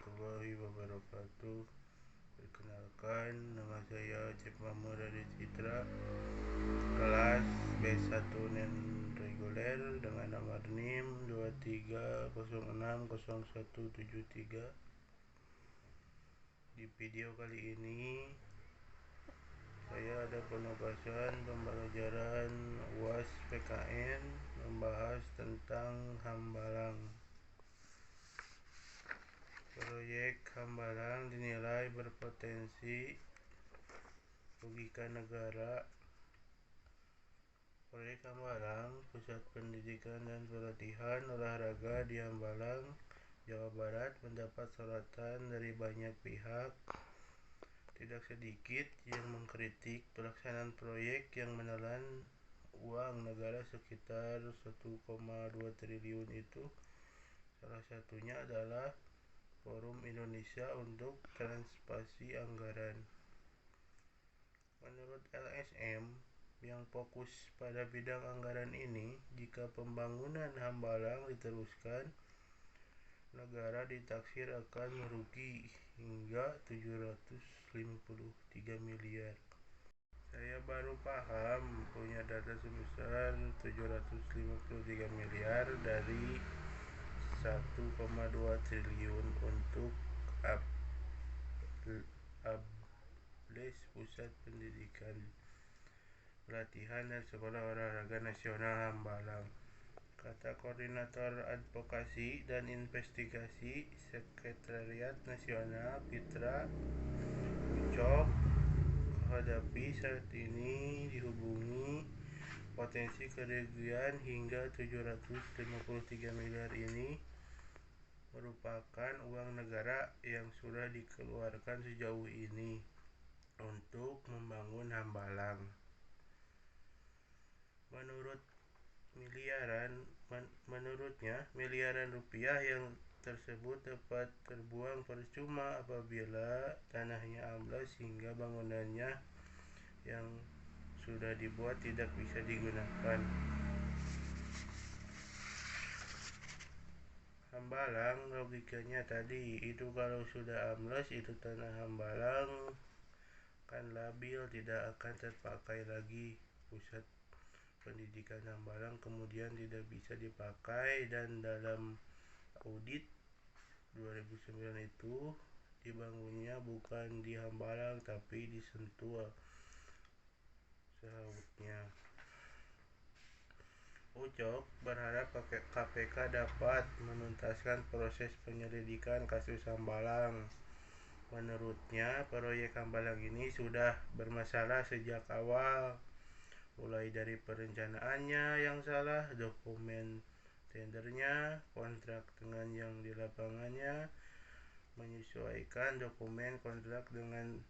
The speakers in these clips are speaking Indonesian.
warahmatullahi wabarakatuh. Perkenalkan, nama saya Cep Mahmud dari Citra, kelas B1 non reguler dengan nomor NIM 23060173. Di video kali ini saya ada penugasan pembelajaran UAS PKN membahas tentang Hambalang. Proyek Hambalang dinilai berpotensi merugikan negara. Proyek Hambalang, Pusat Pendidikan dan Pelatihan Olahraga di Hambalang, Jawa Barat, mendapat sorotan dari banyak pihak. Tidak sedikit yang mengkritik pelaksanaan proyek yang menelan uang negara sekitar 1,2 triliun itu. Salah satunya adalah Forum Indonesia untuk Transparansi Anggaran. Menurut LSM yang fokus pada bidang anggaran ini, jika pembangunan Hambalang diteruskan, negara ditaksir akan merugi hingga 753 miliar. Saya baru paham punya data sebesar 753 miliar dari 1,2 triliun untuk ABLES Pusat Pendidikan Pelatihan dan Sekolah Olahraga Nasional Hambalang. Kata Koordinator Advokasi dan Investigasi Sekretariat Nasional Fitra Ucok, hadapi saat ini dihubungi potensi kerugian hingga 753 miliar ini merupakan uang negara yang sudah dikeluarkan sejauh ini untuk membangun Hambalang. Menurutnya, miliaran rupiah yang tersebut dapat terbuang percuma apabila tanahnya amblas hingga bangunannya yang sudah dibuat tidak bisa digunakan. Hambalang, logikanya tadi itu kalau sudah amblas itu tanah Hambalang kan labil, tidak akan terpakai lagi. Pusat Pendidikan Hambalang kemudian tidak bisa dipakai, dan dalam audit 2009 itu dibangunnya bukan di Hambalang tapi di Sentul, sahutnya. Ucok berharap KPK dapat menuntaskan proses penyelidikan kasus Hambalang. Menurutnya, proyek Hambalang ini sudah bermasalah sejak awal, mulai dari perencanaannya yang salah, dokumen tendernya, kontrak dengan yang di lapangannya, menyesuaikan dokumen kontrak dengan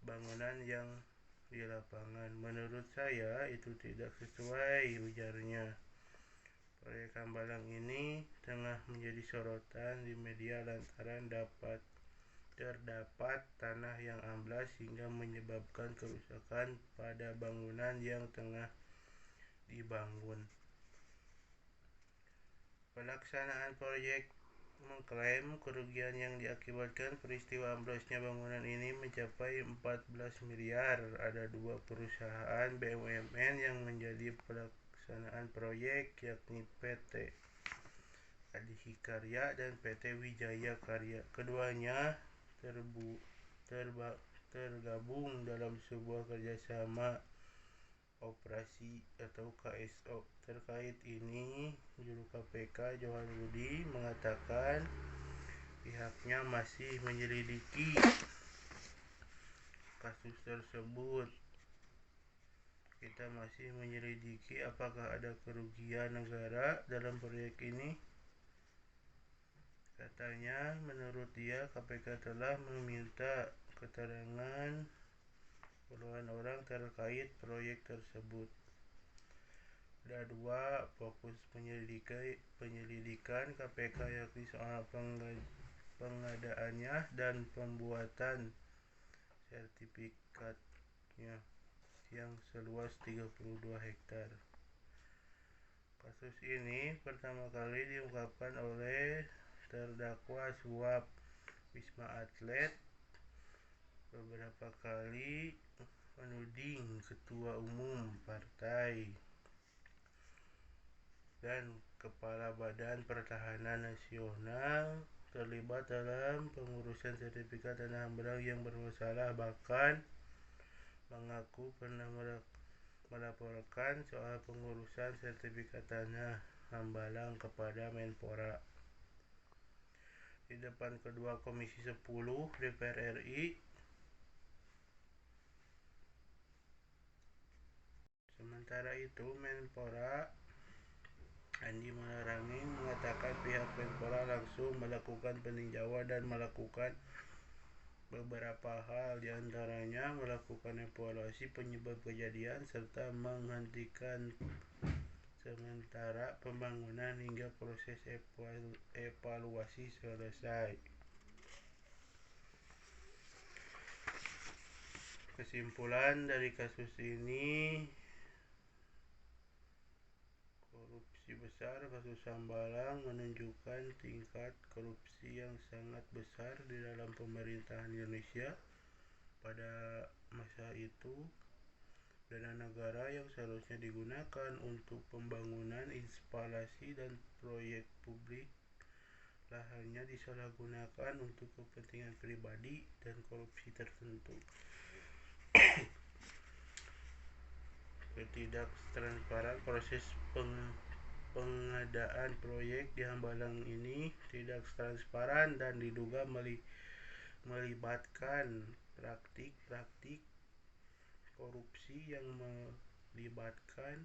bangunan yang di lapangan. Menurut saya itu tidak sesuai, ujarnya. Proyek Hambalang ini tengah menjadi sorotan di media lantaran terdapat tanah yang amblas hingga menyebabkan kerusakan pada bangunan yang tengah dibangun. Pelaksanaan proyek mengklaim kerugian yang diakibatkan peristiwa amblesnya bangunan ini mencapai 14 miliar. Ada dua perusahaan BUMN yang menjadi pelaksanaan proyek, yakni PT Adihikarya dan PT Wijaya Karya. Keduanya tergabung dalam sebuah kerjasama operasi atau KSO. Terkait ini, juru KPK Johan Budi mengatakan pihaknya masih menyelidiki kasus tersebut. Kita masih menyelidiki apakah ada kerugian negara dalam proyek ini. Katanya, menurut dia KPK telah meminta keterangan puluhan orang terkait proyek tersebut. Ada dua fokus penyelidikan KPK, yakni soal pengadaannya dan pembuatan sertifikatnya yang seluas 32 hektar. Kasus ini pertama kali diungkapkan oleh terdakwa suap Wisma Atlet beberapa kali menuding Ketua Umum Partai dan Kepala Badan Pertahanan Nasional terlibat dalam pengurusan sertifikat tanah hambalang yang bermasalah, bahkan mengaku pernah melaporkan soal pengurusan sertifikat tanah hambalang kepada Menpora di depan Ketua Komisi 10 DPR RI. Sementara itu, Menpora Andi Malarangi mengatakan pihak Menpora langsung melakukan peninjauan dan melakukan beberapa hal, diantaranya melakukan evaluasi penyebab kejadian serta menghentikan sementara pembangunan hingga proses evaluasi selesai. Kesimpulan dari kasus ini, korupsi besar kasus Hambalang menunjukkan tingkat korupsi yang sangat besar di dalam pemerintahan Indonesia pada masa itu. Dana negara yang seharusnya digunakan untuk pembangunan instalasi dan proyek publik lahannya disalahgunakan untuk kepentingan pribadi dan korupsi tertentu. Ketidaktransparan proses pengadaan proyek di Hambalang ini tidak transparan dan diduga melibatkan praktik-praktik korupsi yang melibatkan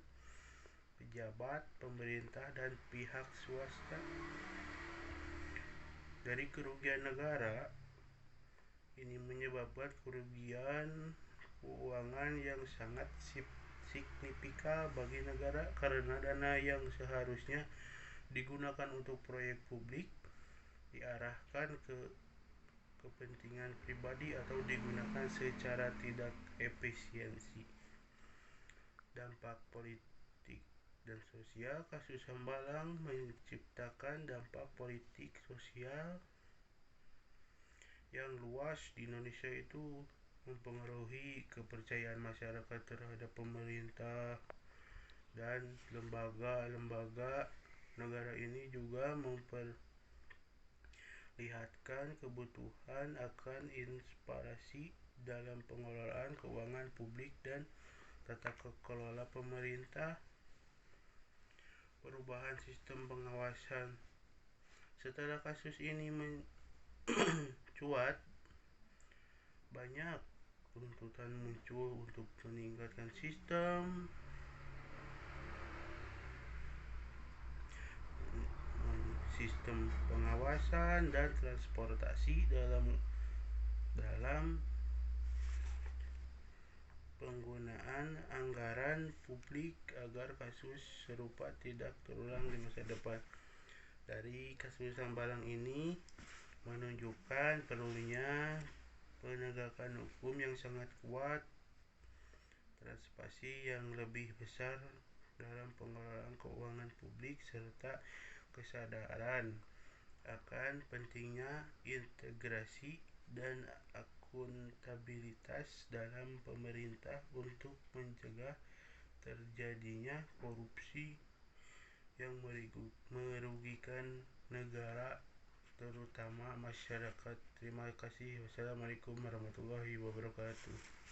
pejabat pemerintah dan pihak swasta. Dari kerugian negara ini menyebabkan kerugian keuangan yang sangat signifikan bagi negara karena dana yang seharusnya digunakan untuk proyek publik diarahkan ke kepentingan pribadi atau digunakan secara tidak efisiensi. Dampak politik dan sosial kasus Hambalang menciptakan dampak politik sosial yang luas di Indonesia, itu mempengaruhi kepercayaan masyarakat terhadap pemerintah dan lembaga-lembaga negara. Ini juga memperlihatkan kebutuhan akan transparansi dalam pengelolaan keuangan publik dan tata kelola pemerintah. Perubahan sistem pengawasan. Setelah kasus ini mencuat, banyak tuntutan muncul untuk meningkatkan sistem pengawasan dan transportasi dalam penggunaan anggaran publik agar kasus serupa tidak terulang di masa depan. Dari kasus Hambalang ini menunjukkan perlunya penegakan hukum yang sangat kuat, transparansi yang lebih besar dalam pengelolaan keuangan publik, serta kesadaran akan pentingnya integrasi dan akuntabilitas dalam pemerintah untuk mencegah terjadinya korupsi yang merugikan negara, terutama masyarakat. Terima kasih. Wassalamualaikum warahmatullahi wabarakatuh.